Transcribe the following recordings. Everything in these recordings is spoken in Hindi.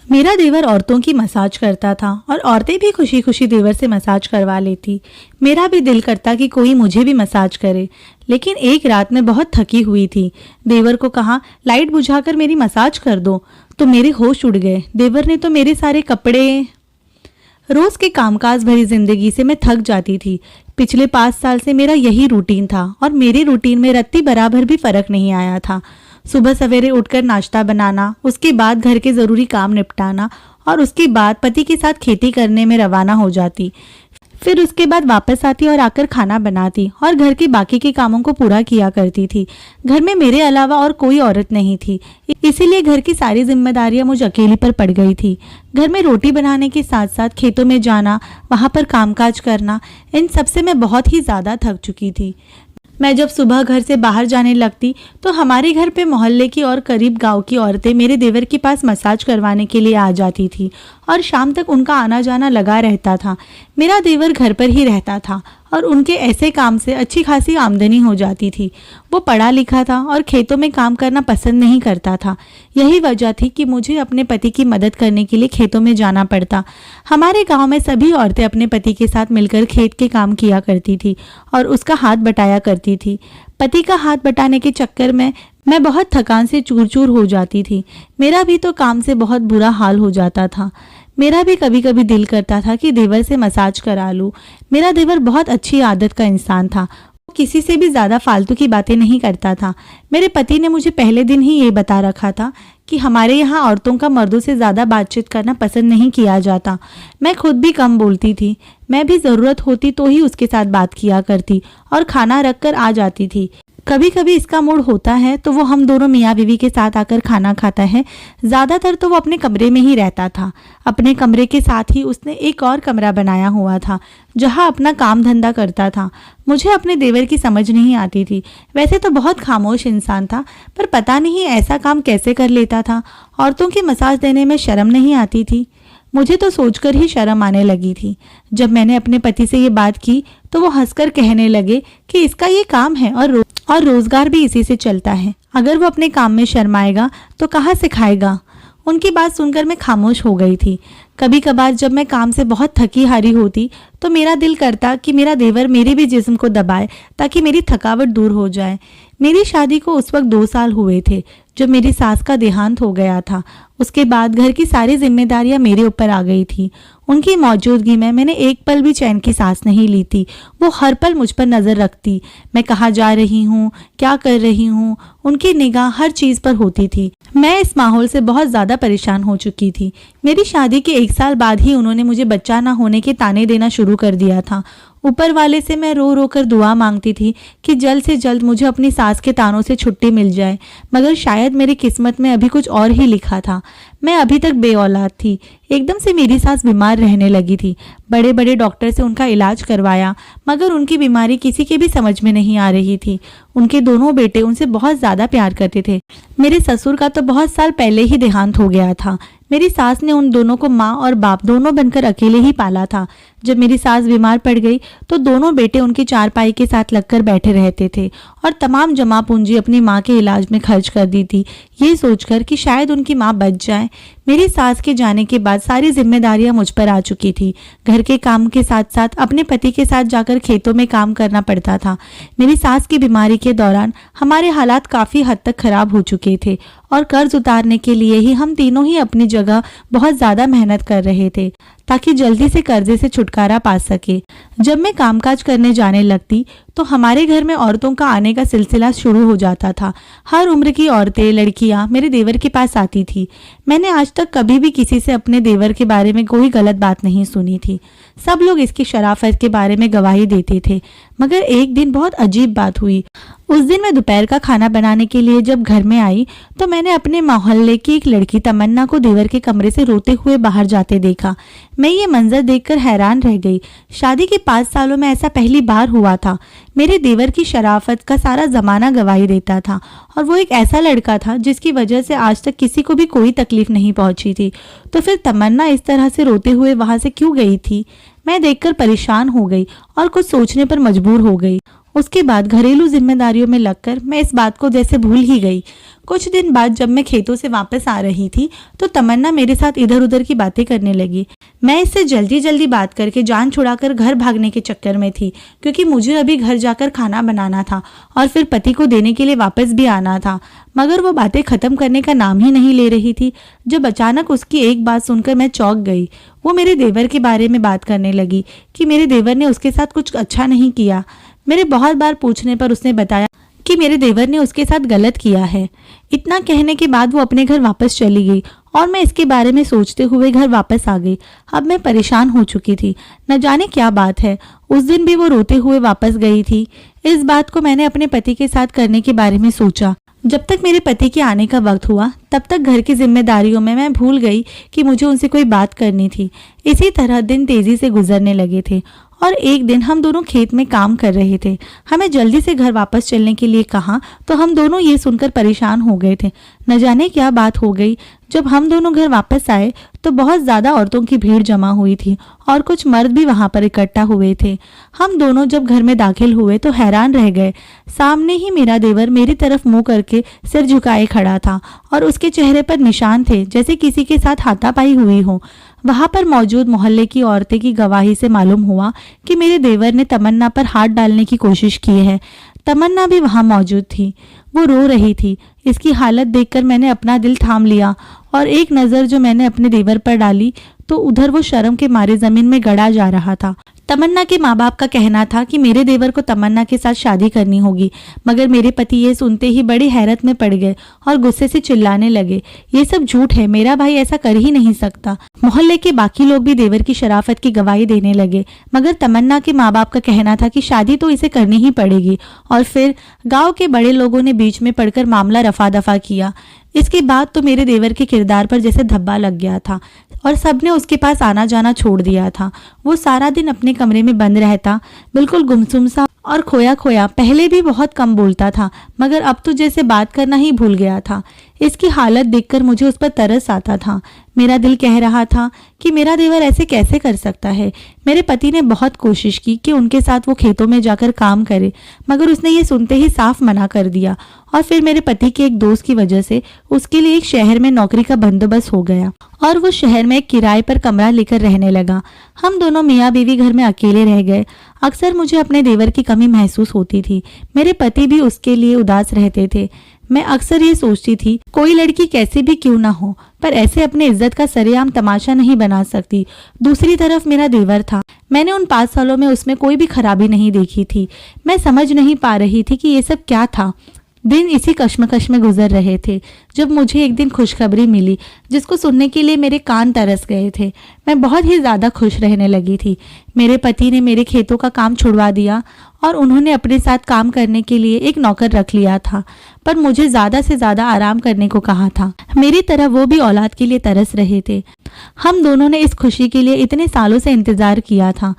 मेरा देवर औरतों की मसाज करता था और औरतें भी खुशी खुशी देवर से मसाज करवा लेती। मेरा भी दिल करता कि कोई मुझे भी मसाज करे। लेकिन एक रात मैं बहुत थकी हुई थी। देवर को कहा, लाइट बुझाकर मेरी मसाज कर दो, तो मेरे होश उड़ गए। देवर ने तो मेरे सारे कपड़े। रोज के कामकाज भरी जिंदगी से मैं थक जाती थी। पिछले 5 साल से मेरा यही रूटीन था और मेरे रूटीन में रत्ती बराबर भी फर्क नहीं आया था। सुबह सवेरे उठकर नाश्ता बनाना, उसके बाद घर के ज़रूरी काम निपटाना और उसके बाद पति के साथ खेती करने में रवाना हो जाती। फिर उसके बाद वापस आती और आकर खाना बनाती और घर के बाकी के कामों को पूरा किया करती थी। घर में मेरे अलावा और कोई औरत नहीं थी, इसीलिए घर की सारी जिम्मेदारियां मुझ अकेली पर पड़ गई थी। घर में रोटी बनाने के साथ साथ खेतों में जाना, वहां पर कामकाज करना, इन सब से मैं बहुत ही ज़्यादा थक चुकी थी। मैं जब सुबह घर से बाहर जाने लगती तो हमारे घर पे मोहल्ले की और करीब गांव की औरतें मेरे देवर के पास मसाज करवाने के लिए आ जाती थी और शाम तक उनका आना जाना लगा रहता था। मेरा देवर घर पर ही रहता था और उनके ऐसे काम से अच्छी खासी आमदनी हो जाती थी। वो पढ़ा लिखा था और खेतों में काम करना पसंद नहीं करता था। यही वजह थी कि मुझे अपने पति की मदद करने के लिए खेतों में जाना पड़ता। हमारे गांव में सभी औरतें अपने पति के साथ मिलकर खेत के काम किया करती थी और उसका हाथ बटाया करती थी। पति का हाथ बटाने के चक्कर में मैं बहुत थकान से चूर चूर हो जाती थी। मेरा भी तो काम से बहुत बुरा हाल हो जाता था। मेरा भी कभी कभी दिल करता था कि देवर से मसाज करा लूं। मेरा देवर बहुत अच्छी आदत का इंसान था। वो किसी से भी ज़्यादा फालतू की बातें नहीं करता था। मेरे पति ने मुझे पहले दिन ही ये बता रखा था कि हमारे यहाँ औरतों का मर्दों से ज़्यादा बातचीत करना पसंद नहीं किया जाता। मैं खुद भी कम बोलती थी। मैं भी ज़रूरत होती तो ही उसके साथ बात किया करती और खाना रख कर आ जाती थी। कभी कभी इसका मूड होता है तो वो हम दोनों मियाँ बीवी के साथ आकर खाना खाता है। ज़्यादातर तो वो अपने कमरे में ही रहता था। अपने कमरे के साथ ही उसने एक और कमरा बनाया हुआ था जहाँ अपना काम धंधा करता था। मुझे अपने देवर की समझ नहीं आती थी। वैसे तो बहुत खामोश इंसान था, पर पता नहीं ऐसा काम कैसे कर लेता था। औरतों की मसाज देने में शर्म नहीं आती थी। मुझे तो सोचकर ही शर्म आने लगी थी। जब मैंने अपने पति से ये बात की तो वो हंसकर कहने लगे कि इसका ये काम है और रोजगार भी इसी से चलता है। अगर वो अपने काम में शर्माएगा तो कहाँ से खाएगा। उनकी बात सुनकर मैं खामोश हो गई थी। कभी कभार जब मैं काम से बहुत थकी हारी होती तो मेरा दिल करता कि मेरा देवर मेरे भी जिस्म को दबाए ताकि मेरी थकावट दूर हो जाए। मेरी शादी को उस वक्त 2 साल हुए थे जब मेरी सास का देहांत हो गया था। उसके बाद घर की सारी जिम्मेदारियां मेरे ऊपर आ गई थी। उनकी मौजूदगी में मैंने एक पल भी चैन की सांस नहीं ली थी। वो हर पल मुझ पर नज़र रखती। मैं कहाँ जा रही हूँ, क्या कर रही हूँ, उनकी निगाह हर चीज़ पर होती थी। मैं इस माहौल से बहुत ज़्यादा परेशान हो चुकी थी। मेरी शादी के 1 साल बाद ही उन्होंने मुझे बच्चा ना होने के ताने देना शुरू कर दिया था। ऊपर वाले से मैं रो रो कर दुआ मांगती थी कि जल्द से जल्द मुझे अपनी सास के तानों से छुट्टी मिल जाए, मगर शायद मेरी किस्मत में अभी कुछ और ही लिखा था। मैं अभी तक बेऔलाद थी। एकदम से मेरी सास बीमार रहने लगी थी। बड़े बड़े डॉक्टर से उनका इलाज करवाया, मगर उनकी बीमारी किसी के भी समझ में नहीं आ रही थी। उनके दोनों बेटे उनसे बहुत ज़्यादा प्यार करते थे। मेरे ससुर का तो बहुत साल पहले ही देहांत हो गया था। मेरी सास ने उन दोनों को माँ और बाप दोनों बनकर अकेले ही पाला था। जब मेरी सास बीमार पड़ गई तो दोनों बेटे उनकी चारपाई के साथ लगकर बैठे रहते थे और तमाम जमा पूंजी अपनी माँ के इलाज में खर्च कर दी थी, ये सोचकर कि शायद उनकी माँ बच जाए। मेरी सास के जाने के बाद सारी जिम्मेदारियां मुझ पर आ चुकी थी। घर के काम के साथ साथ अपने पति के साथ जाकर खेतों में काम करना पड़ता था। मेरी सास की बीमारी के दौरान हमारे हालात काफ़ी हद तक खराब हो चुके थे और कर्ज उतारने के लिए ही हम तीनों ही अपनी जगह बहुत ज़्यादा मेहनत कर रहे थे ताकि जल्दी से कर्जे से छुटकारा पा सके। जब मैं कामकाज करने जाने लगती तो हमारे घर में औरतों का आने का सिलसिला शुरू हो जाता था। हर उम्र की औरतें, लड़कियां मेरे देवर के पास आती थी। मैंने आज तक कभी भी किसी से अपने देवर के बारे में कोई गलत बात नहीं सुनी थी। सब लोग इसकी शराफत के बारे में गवाही देते थे। मगर एक दिन बहुत अजीब बात हुई। उस दिन मैं दोपहर का खाना बनाने के लिए जब घर में आई तो मैंने अपने मोहल्ले की एक लड़की तमन्ना को देवर के कमरे से रोते हुए बाहर जाते देखा। मैं ये मंजर देखकर हैरान रह गई। शादी के 5 सालों में ऐसा पहली बार हुआ था। मेरे देवर की शराफत का सारा जमाना गवाही देता था और वो एक ऐसा लड़का था जिसकी वजह से आज तक किसी को भी कोई तकलीफ नहीं पहुंची थी। तो फिर तमन्ना इस तरह से रोते हुए वहां से क्यों गई थी? मैं देखकर परेशान हो गई और कुछ सोचने पर मजबूर हो गई। उसके बाद घरेलू जिम्मेदारियों में लगकर मैं इस बात को जैसे भूल ही गई। कुछ दिन बाद जब मैं खेतों से वापस आ रही थी तो तमन्ना मेरे साथ इधर उधर की बातें करने लगी। मैं इससे जल्दी जल्दी बात करके जान छुड़ाकर घर भागने के चक्कर में थी, क्योंकि मुझे अभी घर जाकर खाना बनाना था और फिर पति को देने के लिए वापस भी आना था। मगर वो बातें खत्म करने का नाम ही नहीं ले रही थी। जब अचानक उसकी एक बात सुनकर मैं चौंक गई। वो मेरे देवर के बारे में बात करने लगी कि मेरे देवर ने उसके साथ कुछ अच्छा नहीं किया। मेरे बहुत बार पूछने पर उसने बताया कि मेरे देवर ने उसके साथ गलत किया है। इतना कहने के बाद वो अपने घर वापस चली गई और मैं इसके बारे में सोचते हुए घर वापस आ गई। अब मैं परेशान हो चुकी थी, न जाने क्या बात है। उस दिन भी वो रोते हुए वापस गई थी। इस बात को मैंने अपने पति के साथ करने के बारे में सोचा। जब तक मेरे पति के आने का वक्त हुआ तब तक घर की जिम्मेदारियों में मैं भूल गई कि मुझे उनसे कोई बात करनी थी। इसी तरह दिन तेजी से गुजरने लगे थे और एक दिन हम दोनों खेत में काम कर रहे थे। हमें जल्दी से घर वापस चलने के लिए कहा तो हम दोनों ये सुनकर परेशान हो गए थे। न जाने क्या बात हो गई। जब हम दोनों घर वापस आए तो बहुत ज़्यादा औरतों की भीड़ जमा हुई थी और कुछ मर्द भी वहां पर इकट्ठा हुए थे। हम दोनों जब घर में दाखिल हुए तो हैरान रह गए। सामने ही मेरा देवर मेरी तरफ मुंह करके सिर झुकाए खड़ा था और उसके चेहरे पर निशान थे जैसे किसी के साथ हाथापाई हुई हो। वहां पर मौजूद मोहल्ले की औरतें की गवाही से मालूम हुआ कि मेरे देवर ने तमन्ना पर हाथ डालने की कोशिश की है। तमन्ना भी वहां मौजूद थी। वो रो रही थी। इसकी हालत देखकर मैंने अपना दिल थाम लिया और एक नज़र जो मैंने अपने देवर पर डाली तो उधर वो शर्म के मारे जमीन में गड़ा जा रहा था। तमन्ना के माँ बाप का कहना था कि मेरे देवर को तमन्ना के साथ शादी करनी होगी, मगर मेरे पति ये सुनते ही बड़ी हैरत में पड़ गए और गुस्से से चिल्लाने लगे, ये सब झूठ है, मेरा भाई ऐसा कर ही नहीं सकता। मोहल्ले के बाकी लोग भी देवर की शराफत की गवाही देने लगे, मगर तमन्ना के माँ बाप का कहना था कि शादी तो इसे करनी ही पड़ेगी। और फिर गाँव के बड़े लोगों ने बीच में पड़कर मामला रफा दफा किया। इसके बाद तो मेरे देवर के किरदार पर जैसे धब्बा लग गया था और सबने उसके पास आना जाना छोड़ दिया था। वो सारा दिन अपने कमरे में बंद रहता, बिल्कुल गुमसुम सा और खोया खोया। पहले भी बहुत कम बोलता था, मगर अब तो जैसे बात करना ही भूल गया था। इसकी हालत देखकर मुझे उस पर तरस आता था। मेरा दिल कह रहा था कि मेरा देवर ऐसे कैसे कर सकता है। मेरे पति ने बहुत कोशिश की कि उनके साथ वो खेतों में जाकर काम करे, मगर उसने ये सुनते ही साफ मना कर दिया। और फिर मेरे पति के एक दोस्त की वजह से उसके लिए एक शहर में नौकरी का बंदोबस्त हो गया और वो शहर में एक किराए पर कमरा लेकर रहने लगा। हम दोनों मियाँ बीवी घर में अकेले रह गए। अक्सर मुझे अपने देवर की कमी महसूस होती थी। मेरे पति भी उसके लिए उदास रहते थे। मैं अक्सर ये सोचती थी, कोई लड़की कैसी भी क्यों ना हो, पर ऐसे अपने इज्जत का सरेआम तमाशा नहीं बना सकती। दूसरी तरफ मेरा देवर था। मैंने उन 5 सालों में उसमें कोई भी खराबी नहीं देखी थी। मैं समझ नहीं पा रही थी कि ये सब क्या था। दिन इसी कश्मकश में गुजर रहे थे जब मुझे एक दिन खुशखबरी मिली, जिसको सुनने के लिए मेरे कान तरस गए थे। मैं बहुत ही ज़्यादा खुश रहने लगी थी। मेरे पति ने मेरे खेतों का काम छुड़वा दिया और उन्होंने अपने साथ काम करने के लिए एक नौकर रख लिया था, पर मुझे ज़्यादा से ज़्यादा आराम करने को कहा था। मेरी तरह वो भी औलाद के लिए तरस रहे थे। हम दोनों ने इस खुशी के लिए इतने सालों से इंतज़ार किया था।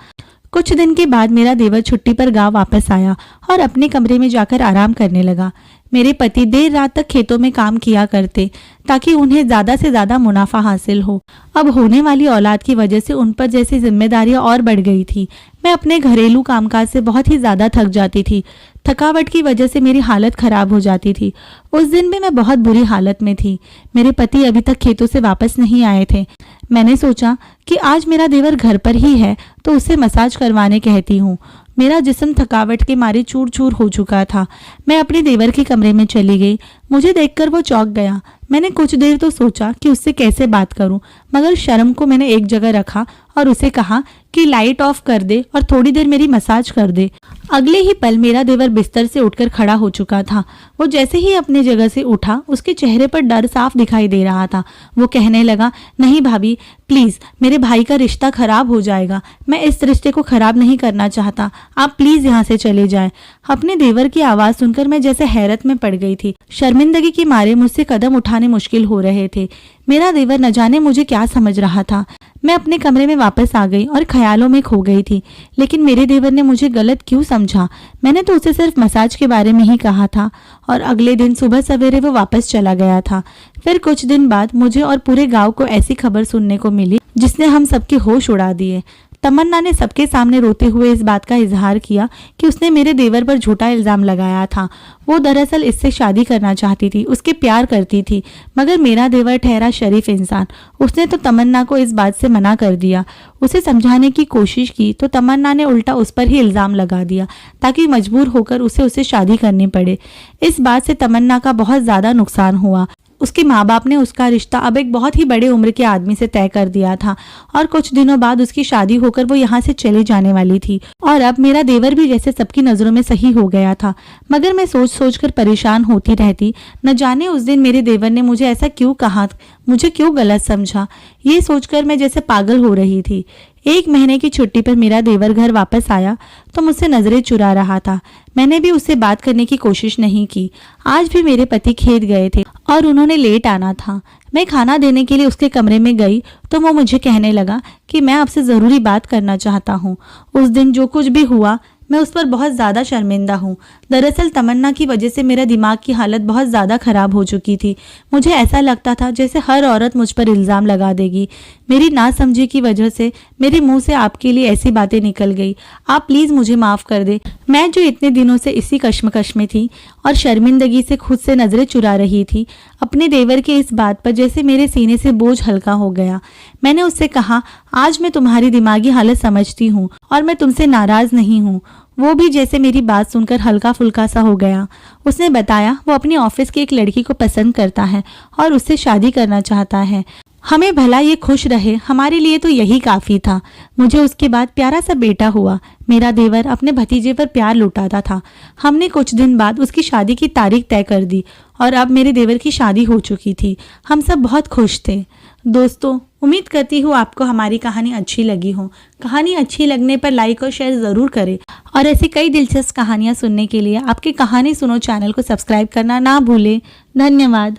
कुछ दिन के बाद मेरा देवर छुट्टी पर गांव वापस आया और अपने कमरे में जाकर आराम करने लगा। मेरे पति देर रात तक खेतों में काम किया करते ताकि उन्हें ज़्यादा से ज़्यादा मुनाफा हासिल हो। अब होने वाली औलाद की वजह से उन पर जैसी जिम्मेदारियां और बढ़ गई थी। मैं अपने घरेलू कामकाज से बहुत ही ज़्यादा थक जाती थी। थकावट की वजह से मेरी हालत खराब हो जाती थी। उस दिन भी मैं बहुत बुरी हालत में थी। मेरे पति अभी तक खेतों से वापस नहीं आए थे। मैंने सोचा कि आज मेरा देवर घर पर ही है तो उससे मसाज करवाने कहती हूँ। मेरा जिस्म थकावट के मारे चूर चूर हो चुका था। मैं अपने देवर के कमरे में चली गई। मुझे देखकर वो चौंक गया। मैंने कुछ देर तो सोचा कि उससे कैसे बात करूं, मगर शर्म को मैंने एक जगह रखा और उसे कहा कि लाइट ऑफ कर दे और थोड़ी देर मेरी मसाज कर दे। अगले ही पल मेरा देवर बिस्तर से उठकर खड़ा हो चुका था। वो जैसे ही अपनी जगह से उठा, उसके चेहरे पर डर साफ दिखाई दे रहा था। वो कहने लगा, नहीं भाभी प्लीज़, मेरे भाई का रिश्ता खराब हो जाएगा। मैं इस रिश्ते को खराब नहीं करना चाहता। आप प्लीज़ यहाँ से चले जाएं। अपने देवर की आवाज़ सुनकर मैं जैसे हैरत में पड़ गई थी। शर्मिंदगी के मारे मुझसे कदम उठाने मुश्किल हो रहे थे। मेरा देवर न जाने मुझे क्या समझ रहा था। मैं अपने कमरे में वापस आ गई और ख्यालों में खो गई थी। लेकिन मेरे देवर ने मुझे गलत क्यों समझा? मैंने तो उसे सिर्फ मसाज के बारे में ही कहा था और अगले दिन सुबह सवेरे वो वापस चला गया था। फिर कुछ दिन बाद मुझे और पूरे गांव को ऐसी खबर सुनने को मिली जिसने हम सबके होश उड़ा दिए। तमन्ना ने सबके सामने रोते हुए इस बात का इजहार किया कि उसने मेरे देवर पर झूठा इल्ज़ाम लगाया था। वो दरअसल इससे शादी करना चाहती थी, उसके प्यार करती थी, मगर मेरा देवर ठहरा शरीफ इंसान। उसने तो तमन्ना को इस बात से मना कर दिया। उसे समझाने की कोशिश की तो तमन्ना ने उल्टा उस पर ही इल्ज़ाम लगा दिया ताकि मजबूर होकर उसे शादी करनी पड़े। इस बात से तमन्ना का बहुत ज़्यादा नुकसान हुआ। उसके माँ बाप ने उसका रिश्ता अब एक बहुत ही बड़े उम्र के आदमी से तय कर दिया था और कुछ दिनों बाद उसकी शादी होकर वो यहाँ से चले जाने वाली थी। और अब मेरा देवर भी जैसे सबकी नज़रों में सही हो गया था, मगर मैं सोच सोच कर परेशान होती रहती। न जाने उस दिन मेरे देवर ने मुझे ऐसा क्यों कहा, मुझे क्यों गलत समझा, ये सोचकर मैं जैसे पागल हो रही थी। 1 महीने की छुट्टी पर मेरा देवर घर वापस आया तो मुझसे नजरें चुरा रहा था। मैंने भी उससे बात करने की कोशिश नहीं की। आज भी मेरे पति खेत गए थे और उन्होंने लेट आना था। मैं खाना देने के लिए उसके कमरे में गई तो वो मुझे कहने लगा कि मैं आपसे ज़रूरी बात करना चाहता हूँ। उस दिन जो कुछ भी हुआ मैं उस पर बहुत ज़्यादा शर्मिंदा हूँ। दरअसल तमन्ना की वजह से मेरा दिमाग की हालत बहुत ज़्यादा ख़राब हो चुकी थी। मुझे ऐसा लगता था जैसे हर औरत मुझ पर इल्ज़ाम लगा देगी। मेरी नासमझी की वजह से मेरे मुंह से आपके लिए ऐसी बातें निकल गई। आप प्लीज़ मुझे माफ़ कर दे। मैं जो इतने दिनों से इसी कश्मकश में थी और शर्मिंदगी से खुद से नज़रें चुरा रही थी, अपने देवर के इस बात पर जैसे मेरे सीने से बोझ हल्का हो गया। मैंने उससे कहा, आज मैं तुम्हारी दिमागी हालत समझती हूँ और मैं तुमसे नाराज़ नहीं हूँ। वो भी जैसे मेरी बात सुनकर हल्का फुल्का सा हो गया। उसने बताया वो अपनी ऑफिस की एक लड़की को पसंद करता है और उससे शादी करना चाहता है। हमें भला ये खुश रहे, हमारे लिए तो यही काफ़ी था। मुझे उसके बाद प्यारा सा बेटा हुआ। मेरा देवर अपने भतीजे पर प्यार लुटाता था। हमने कुछ दिन बाद उसकी शादी की तारीख तय कर दी और अब मेरे देवर की शादी हो चुकी थी। हम सब बहुत खुश थे। दोस्तों, उम्मीद करती हूँ आपको हमारी कहानी अच्छी लगी हो। कहानी अच्छी लगने पर लाइक और शेयर ज़रूर करें और ऐसी कई दिलचस्प कहानियाँ सुनने के लिए आपके कहानी सुनो चैनल को सब्सक्राइब करना ना भूलें। धन्यवाद।